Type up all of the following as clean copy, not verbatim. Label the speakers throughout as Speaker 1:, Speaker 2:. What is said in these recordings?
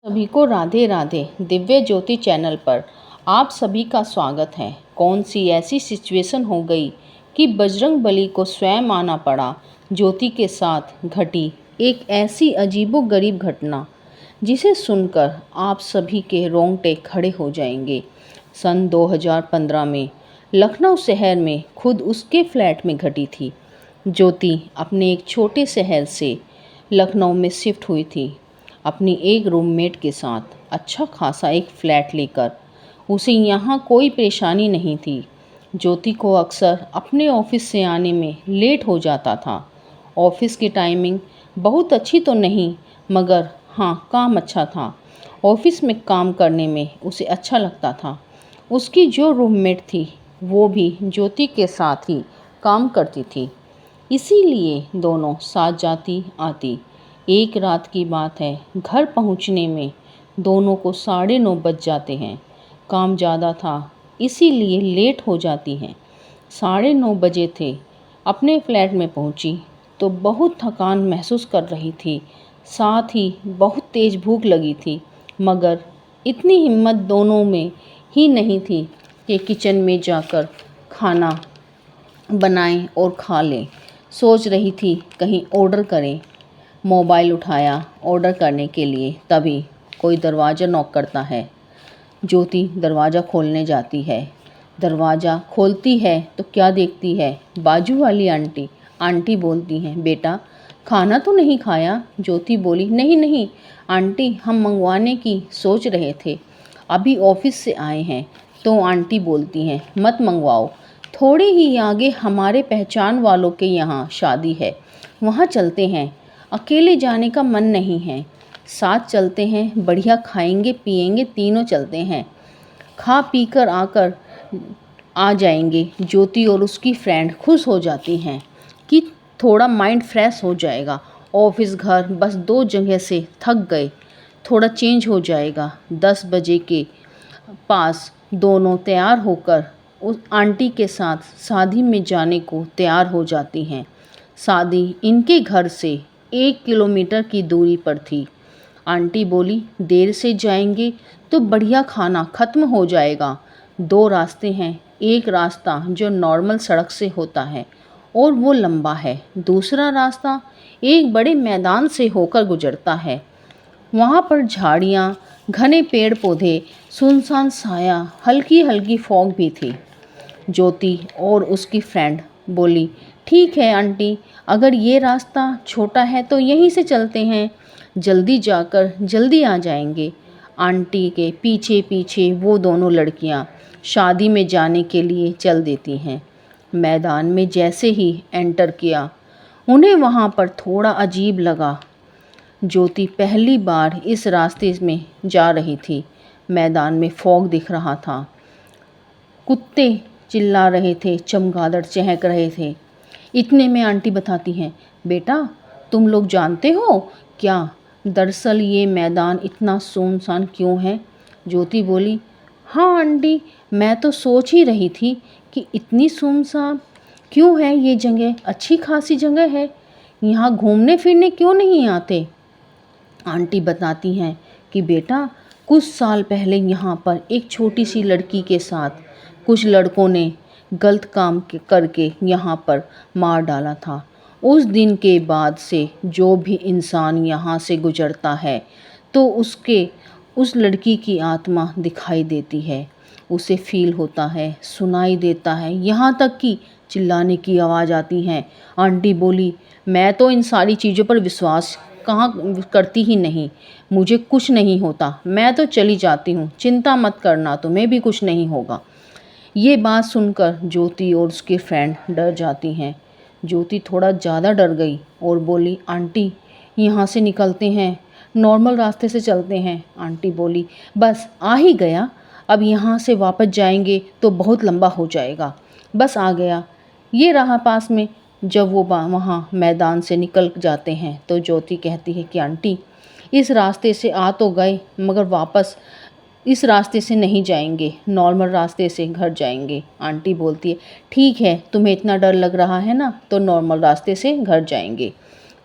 Speaker 1: सभी को राधे राधे। दिव्य ज्योति चैनल पर आप सभी का स्वागत है। कौन सी ऐसी सिचुएशन हो गई कि बजरंगबली को स्वयं आना पड़ा। ज्योति के साथ घटी एक ऐसी अजीबोगरीब घटना जिसे सुनकर आप सभी के रोंगटे खड़े हो जाएंगे। सन 2015 में लखनऊ शहर में खुद उसके फ्लैट में घटी थी। ज्योति अपने एक छोटे शहर से लखनऊ में शिफ्ट हुई थी अपनी एक रूममेट के साथ। अच्छा खासा एक फ्लैट लेकर उसे यहाँ कोई परेशानी नहीं थी। ज्योति को अक्सर अपने ऑफिस से आने में लेट हो जाता था। ऑफिस की टाइमिंग बहुत अच्छी तो नहीं, मगर हाँ, काम अच्छा था। ऑफिस में काम करने में उसे अच्छा लगता था। उसकी जो रूममेट थी वो भी ज्योति के साथ ही काम करती थी, इसीलिए दोनों साथ जाती आती। एक रात की बात है, घर पहुंचने में दोनों को 9:30 बज जाते हैं। काम ज़्यादा था इसीलिए लेट हो जाती हैं। 9:30 बजे थे, अपने फ्लैट में पहुंची तो बहुत थकान महसूस कर रही थी, साथ ही बहुत तेज़ भूख लगी थी। मगर इतनी हिम्मत दोनों में ही नहीं थी कि किचन में जाकर खाना बनाएं और खा लें। सोच रही थी कहीं ऑर्डर करें। मोबाइल उठाया ऑर्डर करने के लिए, तभी कोई दरवाज़ा नॉक करता है। ज्योति दरवाज़ा खोलने जाती है। दरवाज़ा खोलती है तो क्या देखती है, बाजू वाली आंटी। आंटी बोलती हैं, बेटा खाना तो नहीं खाया। ज्योति बोली, नहीं नहीं आंटी, हम मंगवाने की सोच रहे थे, अभी ऑफिस से आए हैं। तो आंटी बोलती हैं, मत मंगवाओ, थोड़ी ही आगे हमारे पहचान वालों के यहाँ शादी है, वहाँ चलते हैं। अकेले जाने का मन नहीं है, साथ चलते हैं, बढ़िया खाएंगे पिएंगे, तीनों चलते हैं, खा पी कर आकर आ जाएंगे। ज्योति और उसकी फ्रेंड खुश हो जाती हैं कि थोड़ा माइंड फ्रेश हो जाएगा। ऑफिस घर बस 2 जगह से थक गए, थोड़ा चेंज हो जाएगा। 10 बजे के पास दोनों तैयार होकर उस आंटी के साथ शादी में जाने को तैयार हो जाती हैं। शादी इनके घर से 1 किलोमीटर की दूरी पर थी। आंटी बोली, देर से जाएंगे तो बढ़िया खाना ख़त्म हो जाएगा। 2 रास्ते हैं, एक रास्ता जो नॉर्मल सड़क से होता है और वो लंबा है, दूसरा रास्ता एक बड़े मैदान से होकर गुजरता है। वहाँ पर झाड़ियाँ, घने पेड़ पौधे, सुनसान साया, हल्की हल्की फॉग भी थी। ज्योति और उसकी फ्रेंड बोली, ठीक है आंटी, अगर ये रास्ता छोटा है तो यहीं से चलते हैं, जल्दी जाकर जल्दी आ जाएंगे। आंटी के पीछे पीछे वो दोनों लड़कियां शादी में जाने के लिए चल देती हैं। मैदान में जैसे ही एंटर किया, उन्हें वहाँ पर थोड़ा अजीब लगा। ज्योति पहली बार इस रास्ते में जा रही थी। मैदान में फॉग दिख रहा था, कुत्ते चिल्ला रहे थे, चमगादड़ चहक रहे थे। इतने में आंटी बताती हैं, बेटा तुम लोग जानते हो क्या, दरअसल ये मैदान इतना सुनसान क्यों है। ज्योति बोली, हाँ आंटी, मैं तो सोच ही रही थी कि इतनी सुनसान क्यों है ये जगह, अच्छी खासी जगह है, यहाँ घूमने फिरने क्यों नहीं आते। आंटी बताती हैं कि बेटा कुछ साल पहले यहाँ पर एक छोटी सी लड़की के साथ कुछ लड़कों ने गलत काम करके यहाँ पर मार डाला था। उस दिन के बाद से जो भी इंसान यहाँ से गुजरता है तो उस लड़की की आत्मा दिखाई देती है, उसे फील होता है, सुनाई देता है, यहाँ तक कि चिल्लाने की आवाज़ आती है। आंटी बोली, मैं तो इन सारी चीज़ों पर विश्वास कहाँ करती ही नहीं, मुझे कुछ नहीं होता, मैं तो चली जाती हूँ, चिंता मत करना, तुम्हें भी कुछ नहीं होगा। ये बात सुनकर ज्योति और उसके फ्रेंड डर जाती हैं। ज्योति थोड़ा ज़्यादा डर गई और बोली, आंटी यहाँ से निकलते हैं, नॉर्मल रास्ते से चलते हैं। आंटी बोली, बस आ ही गया, अब यहाँ से वापस जाएंगे तो बहुत लंबा हो जाएगा, बस आ गया, ये रहा पास में। जब वो वहाँ मैदान से निकल जाते हैं तो ज्योति कहती है कि आंटी इस रास्ते से आ तो गए, मगर वापस इस रास्ते से नहीं जाएंगे, नॉर्मल रास्ते से घर जाएंगे। आंटी बोलती है, ठीक है, तुम्हें इतना डर लग रहा है ना, तो नॉर्मल रास्ते से घर जाएंगे।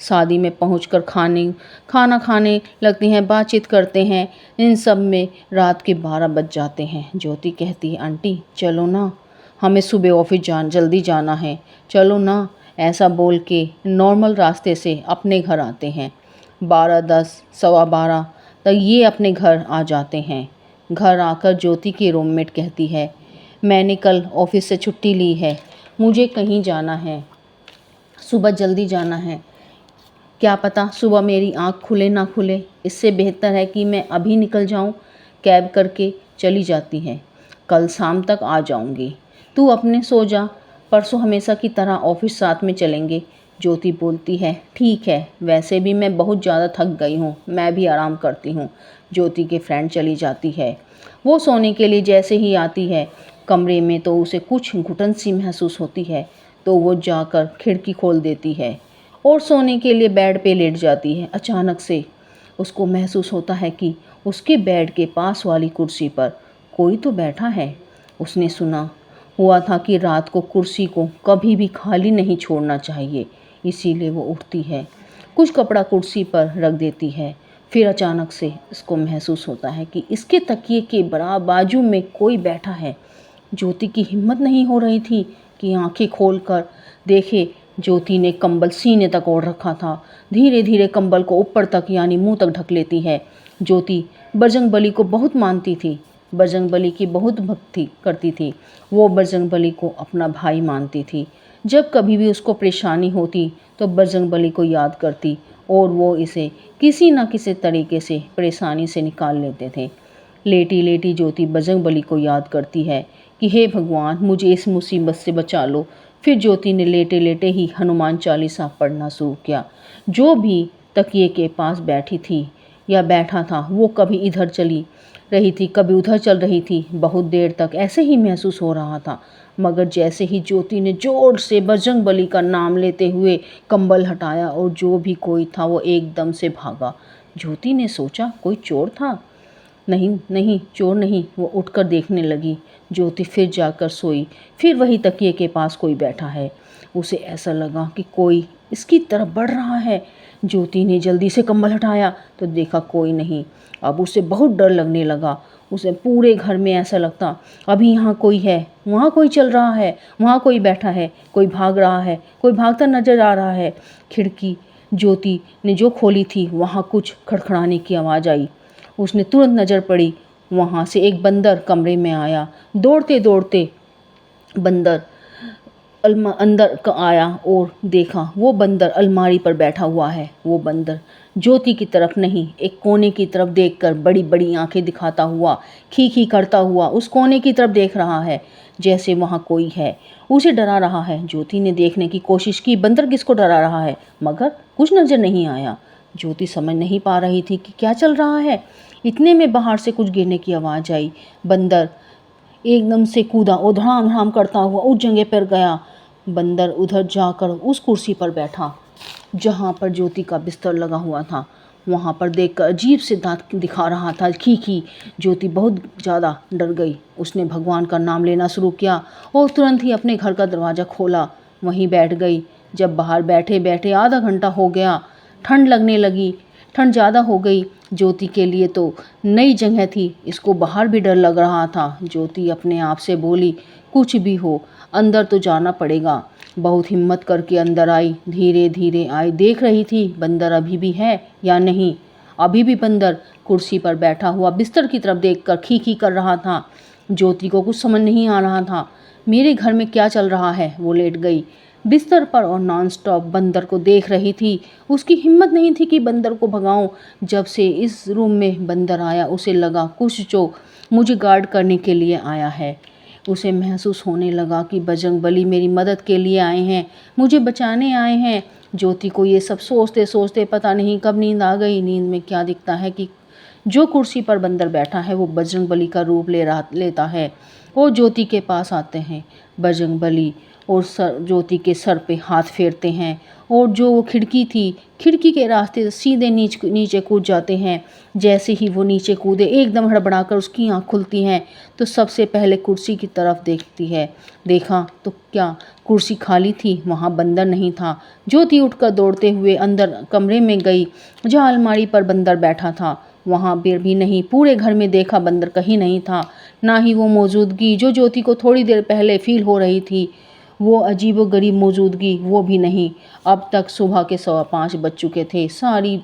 Speaker 1: शादी में पहुंचकर खाना खाने लगते हैं, बातचीत करते हैं। इन सब में रात के 12 बज जाते हैं। ज्योति कहती है, आंटी चलो ना, हमें सुबह ऑफिस जल्दी जाना है, चलो ना। ऐसा बोल के नॉर्मल रास्ते से अपने घर आते हैं। 12:10 12:15 तक ये अपने घर आ जाते हैं। घर आकर ज्योति की रूममेट कहती है, मैंने कल ऑफिस से छुट्टी ली है, मुझे कहीं जाना है, सुबह जल्दी जाना है। क्या पता सुबह मेरी आँख खुले ना खुले, इससे बेहतर है कि मैं अभी निकल जाऊँ। कैब करके चली जाती है। कल शाम तक आ जाऊँगी, तू अपने सो जा, परसों हमेशा की तरह ऑफिस साथ में चलेंगे। ज्योति बोलती है, ठीक है, वैसे भी मैं बहुत ज़्यादा थक गई हूँ, मैं भी आराम करती हूँ। ज्योति के फ्रेंड चली जाती है। वो सोने के लिए जैसे ही आती है कमरे में तो उसे कुछ घुटन सी महसूस होती है, तो वो जाकर खिड़की खोल देती है और सोने के लिए बेड पे लेट जाती है। अचानक से उसको महसूस होता है कि उसके बेड के पास वाली कुर्सी पर कोई तो बैठा है। उसने सुना हुआ था कि रात को कुर्सी को कभी भी खाली नहीं छोड़ना चाहिए, इसीलिए वो उठती है, कुछ कपड़ा कुर्सी पर रख देती है। फिर अचानक से इसको महसूस होता है कि इसके तकिए के बाजू में कोई बैठा है। ज्योति की हिम्मत नहीं हो रही थी कि आंखें खोलकर देखे। ज्योति ने कंबल सीने तक ओढ़ रखा था। धीरे धीरे कंबल को ऊपर तक यानी मुंह तक ढक लेती है। ज्योति बजरंगबली को बहुत मानती थी, बजरंगबली की बहुत भक्ति करती थी। वो बजरंगबली को अपना भाई मानती थी। जब कभी भी उसको परेशानी होती तो बजरंगबली को याद करती और वो इसे किसी न किसी तरीके से परेशानी से निकाल लेते थे। लेटी लेटी ज्योति बजरंगबली को याद करती है कि हे भगवान, मुझे इस मुसीबत से बचा लो। फिर ज्योति ने लेटे लेटे ही हनुमान चालीसा पढ़ना शुरू किया। जो भी तकिए के पास बैठी थी या बैठा था वो कभी इधर चली रही थी, कभी उधर चल रही थी। बहुत देर तक ऐसे ही महसूस हो रहा था, मगर जैसे ही ज्योति ने जोर से बजरंगबली का नाम लेते हुए कंबल हटाया और जो भी कोई था वो एकदम से भागा। ज्योति ने सोचा कोई चोर था, नहीं नहीं चोर नहीं। वो उठकर देखने लगी। ज्योति फिर जाकर सोई। फिर वही तकिए के पास कोई बैठा है। उसे ऐसा लगा कि कोई इसकी तरफ बढ़ रहा है। ज्योति ने जल्दी से कंबल हटाया तो देखा कोई नहीं। अब उसे बहुत डर लगने लगा। उसे पूरे घर में ऐसा लगता अभी यहाँ कोई है, वहाँ कोई चल रहा है, वहाँ कोई बैठा है, कोई भाग रहा है, कोई भागता नजर आ रहा है। खिड़की ज्योति ने जो खोली थी वहाँ कुछ खड़खड़ाने की आवाज़ आई। उसने तुरंत नज़र पड़ी, वहाँ से एक बंदर कमरे में आया। दौड़ते दौड़ते बंदर अंदर आया और देखा वो बंदर अलमारी पर बैठा हुआ है। वो बंदर ज्योति की तरफ नहीं, एक कोने की तरफ देखकर बड़ी बड़ी आंखें दिखाता हुआ, खी खी करता हुआ उस कोने की तरफ देख रहा है, जैसे वहाँ कोई है, उसे डरा रहा है। ज्योति ने देखने की कोशिश की बंदर किसको डरा रहा है, मगर कुछ नज़र नहीं आया। ज्योति समझ नहीं पा रही थी कि क्या चल रहा है। इतने में बाहर से कुछ गिरने की आवाज़ आई। बंदर एकदम से कूदा और धड़ाम धड़ाम करता हुआ उस जगह पर गया। बंदर उधर जाकर उस कुर्सी पर बैठा जहाँ पर ज्योति का बिस्तर लगा हुआ था। वहाँ पर देखकर अजीब से दांत दिखा रहा था, खी खी। ज्योति बहुत ज़्यादा डर गई। उसने भगवान का नाम लेना शुरू किया और तुरंत ही अपने घर का दरवाज़ा खोला, वहीं बैठ गई। जब बाहर बैठे बैठे आधा घंटा हो गया, ठंड लगने लगी। ठंड ज़्यादा हो गई। ज्योति के लिए तो नई जगह थी, इसको बाहर भी डर लग रहा था। ज्योति अपने आप से बोली, कुछ भी हो अंदर तो जाना पड़ेगा। बहुत हिम्मत करके अंदर आई, धीरे धीरे आई, देख रही थी बंदर अभी भी है या नहीं। अभी भी बंदर कुर्सी पर बैठा हुआ बिस्तर की तरफ देखकर खी खी कर रहा था। ज्योति को कुछ समझ नहीं आ रहा था, मेरे घर में क्या चल रहा है। वो लेट गई बिस्तर पर और नॉन स्टॉप बंदर को देख रही थी। उसकी हिम्मत नहीं थी कि बंदर को भगाऊं। जब से इस रूम में बंदर आया उसे लगा कुछ जो मुझे गार्ड करने के लिए आया है। उसे महसूस होने लगा कि बजरंगबली मेरी मदद के लिए आए हैं, मुझे बचाने आए हैं। ज्योति को ये सब सोचते सोचते पता नहीं कब नींद आ गई। नींद में क्या दिखता है कि जो कुर्सी पर बंदर बैठा है वो बजरंगबली का रूप लेता है और ज्योति के पास आते हैं। बजरंगबली और ज्योति के सर पे हाथ फेरते हैं और जो वो खिड़की थी, खिड़की के रास्ते से सीधे नीचे कूद जाते हैं। जैसे ही वो नीचे कूदे एकदम हड़बड़ाकर उसकी आँख खुलती हैं तो सबसे पहले कुर्सी की तरफ देखती है। देखा तो क्या कुर्सी खाली थी, वहाँ बंदर नहीं था। ज्योति उठकर दौड़ते हुए अंदर कमरे में गई जहाँ अलमारी पर बंदर बैठा था। वहाँ पर भी नहीं, पूरे घर में देखा बंदर कहीं नहीं था, ना ही वो मौजूदगी जो ज्योति को थोड़ी देर पहले फील हो रही थी, वो अजीबोगरीब मौजूदगी वो भी नहीं। अब तक सुबह के 5:15 बज चुके थे। सारी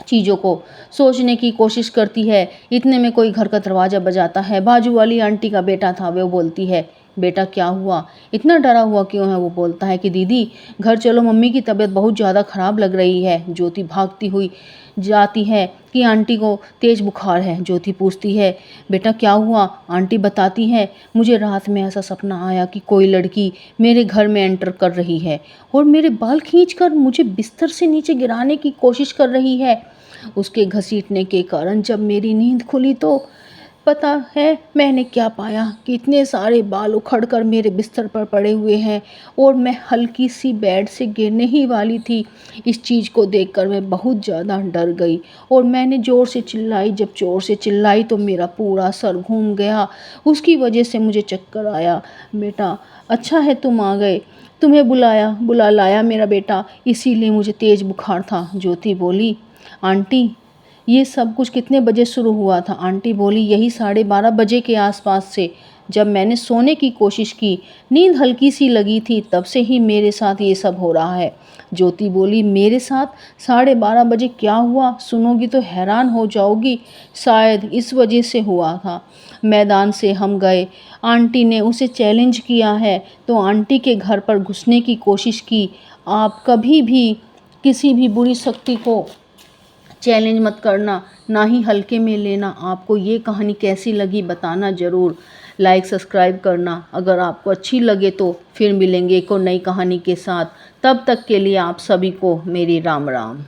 Speaker 1: चीज़ों को सोचने की कोशिश करती है, इतने में कोई घर का दरवाज़ा बजाता है। बाजू वाली आंटी का बेटा था। वो बोलती है, बेटा क्या हुआ, इतना डरा हुआ क्यों है? वो बोलता है कि दीदी घर चलो, मम्मी की तबीयत बहुत ज़्यादा ख़राब लग रही है। ज्योति भागती हुई जाती है कि आंटी को तेज़ बुखार है। ज्योति पूछती है, बेटा क्या हुआ? आंटी बताती है, मुझे रात में ऐसा सपना आया कि कोई लड़की मेरे घर में एंटर कर रही है और मेरे बाल खींचकर मुझे बिस्तर से नीचे गिराने की कोशिश कर रही है। उसके घसीटने के कारण जब मेरी नींद खुली तो पता है मैंने क्या पाया कि इतने सारे बाल उखड़कर मेरे बिस्तर पर पड़े हुए हैं और मैं हल्की सी बेड से गिरने ही वाली थी। इस चीज़ को देखकर मैं बहुत ज़्यादा डर गई और मैंने ज़ोर से चिल्लाई। जब ज़ोर से चिल्लाई तो मेरा पूरा सर घूम गया, उसकी वजह से मुझे चक्कर आया। बेटा अच्छा है तुम आ गए, तुम्हें बुला लाया मेरा बेटा, इसीलिए मुझे तेज़ बुखार था। ज्योति बोली, आंटी ये सब कुछ कितने बजे शुरू हुआ था? आंटी बोली, यही 12:30 बजे के आसपास से। जब मैंने सोने की कोशिश की, नींद हल्की सी लगी थी, तब से ही मेरे साथ ये सब हो रहा है। ज्योति बोली, मेरे साथ 12:30 बजे क्या हुआ? सुनोगी तो हैरान हो जाओगी। शायद इस वजह से हुआ था। मैदान से हम गए, आंटी ने उसे चैलेंज किया है तो आंटी के घर पर घुसने की कोशिश की। आप कभी भी किसी भी बुरी शक्ति को चैलेंज मत करना, ना ही हल्के में लेना। आपको ये कहानी कैसी लगी बताना ज़रूर। लाइक सब्सक्राइब करना। अगर आपको अच्छी लगे तो फिर मिलेंगे एक और नई कहानी के साथ। तब तक के लिए आप सभी को मेरी राम राम।